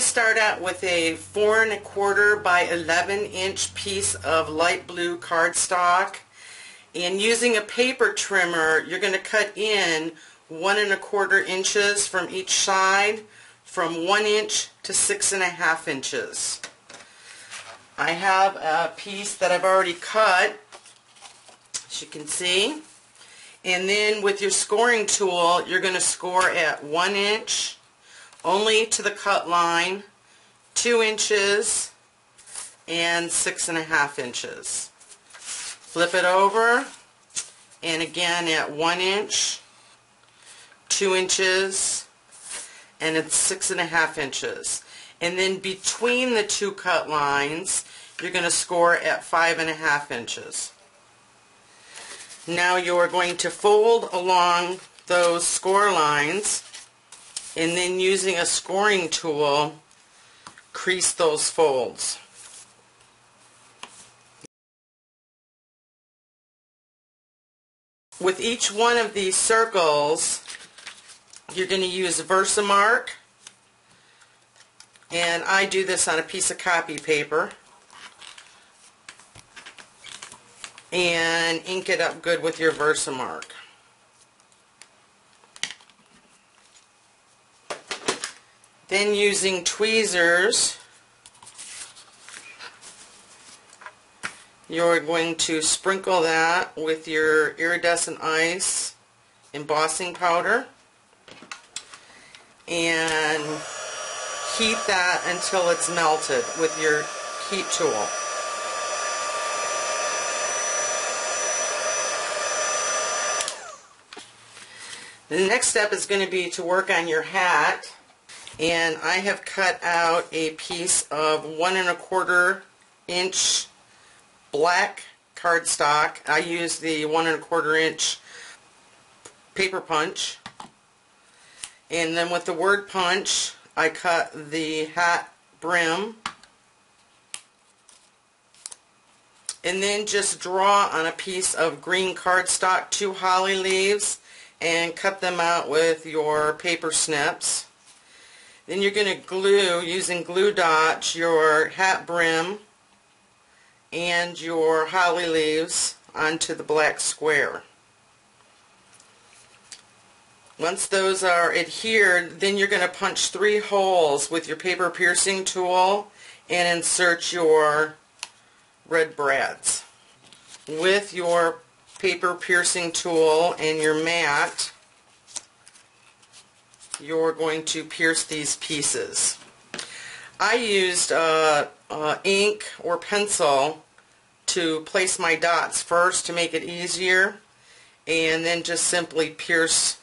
start out with a 4 1/4 by 11-inch piece of light blue cardstock, and using a paper trimmer you're going to cut in 1 1/4 inches from each side, from 1 inch to 6.5 inches. I have a piece that I've already cut, as you can see, and then with your scoring tool you're going to score at 1 inch only to the cut line, 2 inches, and 6.5 inches. Flip it over, and again at 1 inch, 2 inches, and it's 6.5 inches. And then between the two cut lines you're going to score at 5.5 inches. Now you're going to fold along those score lines, and then using a scoring tool crease those folds. With each one of these circles you're going to use Versamark, and I do this on a piece of copy paper, and ink it up good with your Versamark. Then using tweezers you're going to sprinkle that with your iridescent ice embossing powder and heat that until it's melted with your heat tool. The next step is going to be to work on your hat, and I have cut out a piece of 1 1/4 inch black cardstock. I use the 1 1/4 inch paper punch, and then with the word punch I cut the hat brim, and then just draw on a piece of green cardstock 2 holly leaves and cut them out with your paper snips. Then you're going to glue, using glue dots, your hat brim and your holly leaves onto the black square. Once those are adhered, then you're going to punch 3 holes with your paper piercing tool and insert your red brads. With your paper piercing tool and your mat, you're going to pierce these pieces. I used ink or pencil to place my dots first to make it easier, and then just simply pierce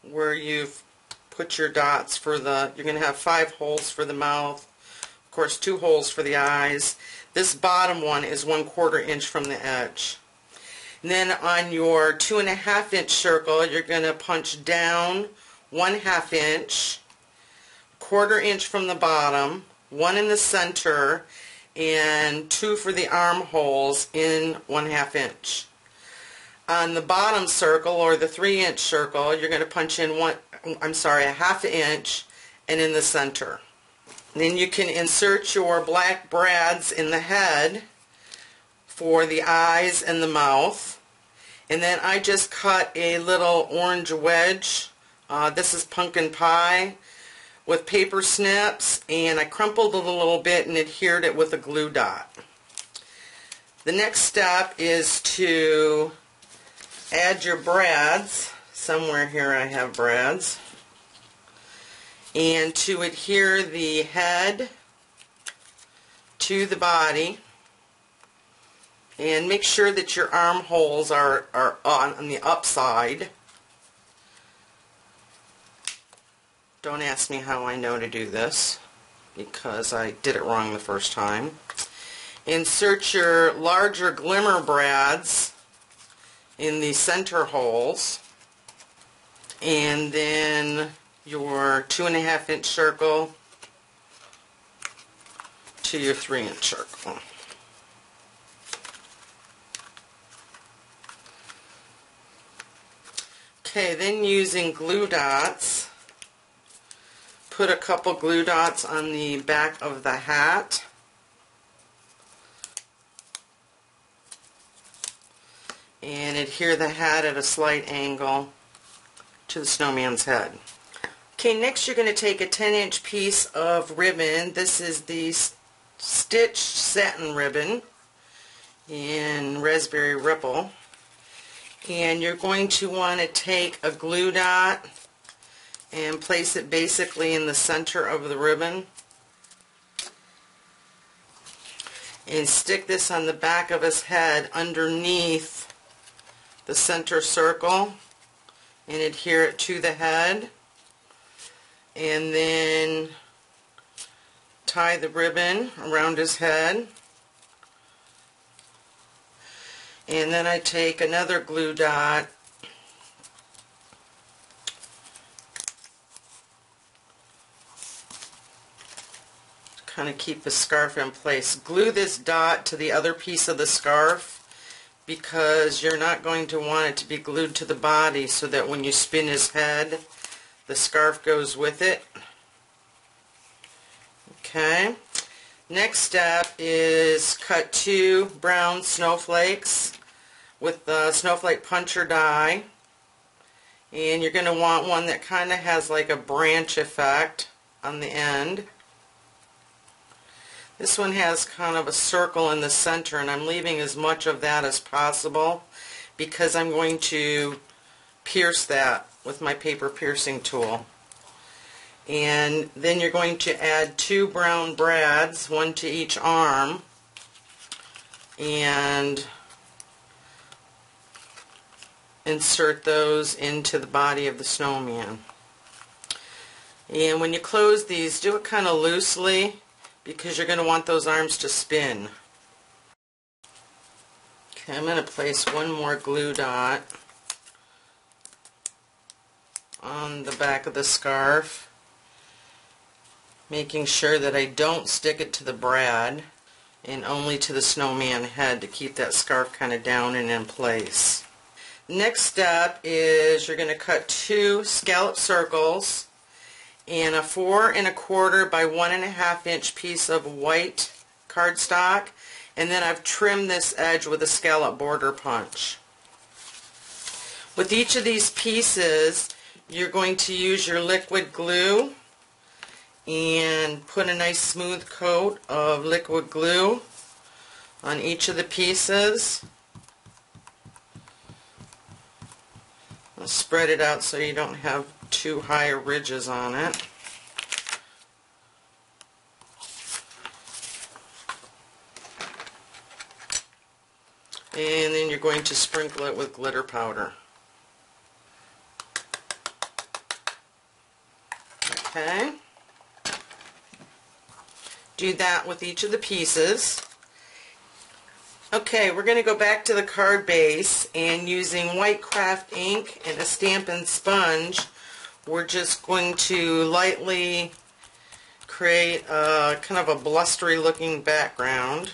where you've put your dots for the, you're going to have 5 holes for the mouth, of course 2 holes for the eyes. This bottom one is 1/4 inch from the edge. And then on your 2.5 inch circle you're going to punch down 1/2 inch, 1/4 inch from the bottom, 1 in the center, and 2 for the armholes in 1/2 inch. On the bottom circle, or the 3-inch circle, you're going to punch in a 1/2 inch and in the center. Then you can insert your black brads in the head for the eyes and the mouth. And then I just cut a little orange wedge. This is pumpkin pie, with paper snips, and I crumpled it a little bit and adhered it with a glue dot. The next step is to add your brads. Somewhere here I have brads. And to adhere the head to the body, and make sure that your armholes are on the upside. Don't ask me how I know to do this, because I did it wrong the first time. Insert your larger glimmer brads in the center holes, and then your 2.5 inch circle to your 3-inch circle. Okay, then using glue dots, put a couple glue dots on the back of the hat. And adhere the hat at a slight angle to the snowman's head. Okay, next you're going to take a 10-inch piece of ribbon. This is the stitched satin ribbon in Raspberry Ripple. And you're going to want to take a glue dot and place it basically in the center of the ribbon. And stick this on the back of his head underneath the center circle and adhere it to the head. And then tie the ribbon around his head. And then I take another glue dot to kind of keep the scarf in place. Glue this dot to the other piece of the scarf because you're not going to want it to be glued to the body, so that when you spin his head, the scarf goes with it. Okay. Next step is cut 2 brown snowflakes with the snowflake puncher die. And you're going to want one that kind of has like a branch effect on the end. This one has kind of a circle in the center, and I'm leaving as much of that as possible because I'm going to pierce that with my paper piercing tool. And then you're going to add 2 brown brads, one to each arm, and insert those into the body of the snowman. And when you close these, do it kind of loosely because you're going to want those arms to spin. Okay, I'm going to place one more glue dot on the back of the scarf, making sure that I don't stick it to the brad and only to the snowman head to keep that scarf kind of down and in place. Next step is you're going to cut 2 scallop circles and a 4 1/4 by 1 1/2 inch piece of white cardstock, and then I've trimmed this edge with a scallop border punch. With each of these pieces, you're going to use your liquid glue and put a nice smooth coat of liquid glue on each of the pieces. I'll spread it out so you don't have too high ridges on it. And then you're going to sprinkle it with glitter powder. Okay. Do that with each of the pieces. Okay, we're going to go back to the card base, and using white craft ink and a Stampin' Sponge, we're just going to lightly create a kind of a blustery looking background.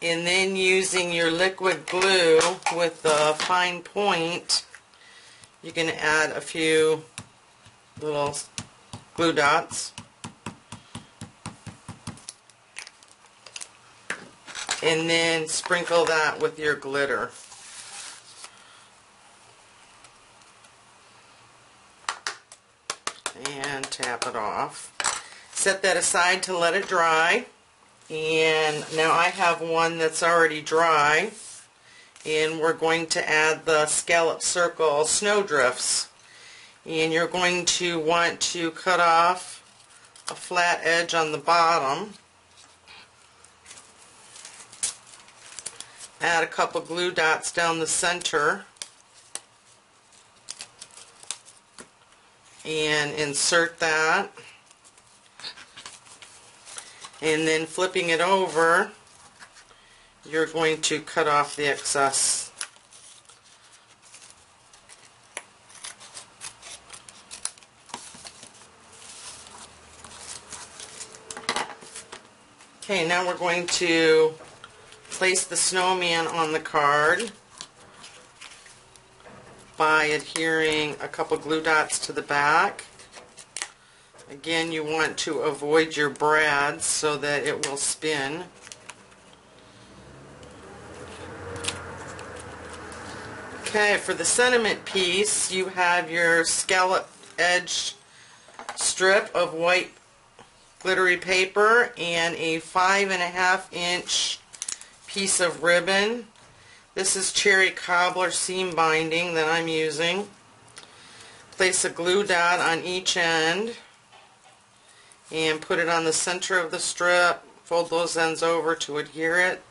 And then using your liquid glue with a fine point, you're going to add a few little glue dots. And then sprinkle that with your glitter. And tap it off. Set that aside to let it dry. And now I have one that's already dry. And we're going to add the scallop circle snowdrifts. And you're going to want to cut off a flat edge on the bottom. Add a couple glue dots down the center and insert that, and then flipping it over, you're going to cut off the excess. Okay, now we're going to place the snowman on the card by adhering a couple glue dots to the back. Again, you want to avoid your brads so that it will spin. Okay, for the sentiment piece, you have your scallop edged strip of white glittery paper and a 5.5-inch piece of ribbon. This is cherry cobbler seam binding that I'm using. Place a glue dot on each end and put it on the center of the strip. Fold those ends over to adhere it.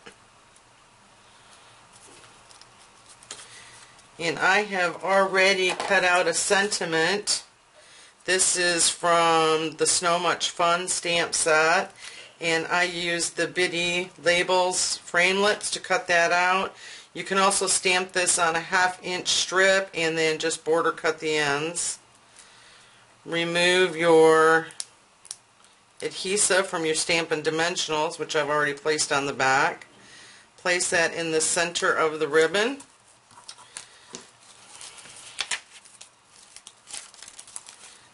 And I have already cut out a sentiment. This is from the So Much Fun stamp set, and I used the Bitty Labels framelits to cut that out. You can also stamp this on a 1/2-inch strip and then just border cut the ends. Remove your adhesive from your Stampin' Dimensionals, which I've already placed on the back. Place that in the center of the ribbon.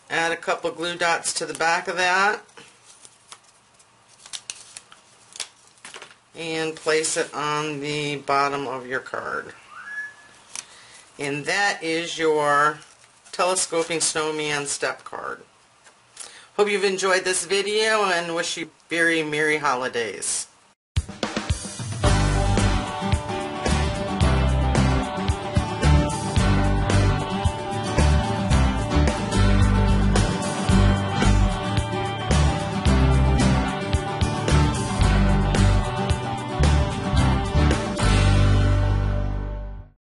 Add a couple glue dots to the back of that and place it on the bottom of your card. And that is your Telescoping Snowman step card. Hope you've enjoyed this video and wish you very Merry Holidays.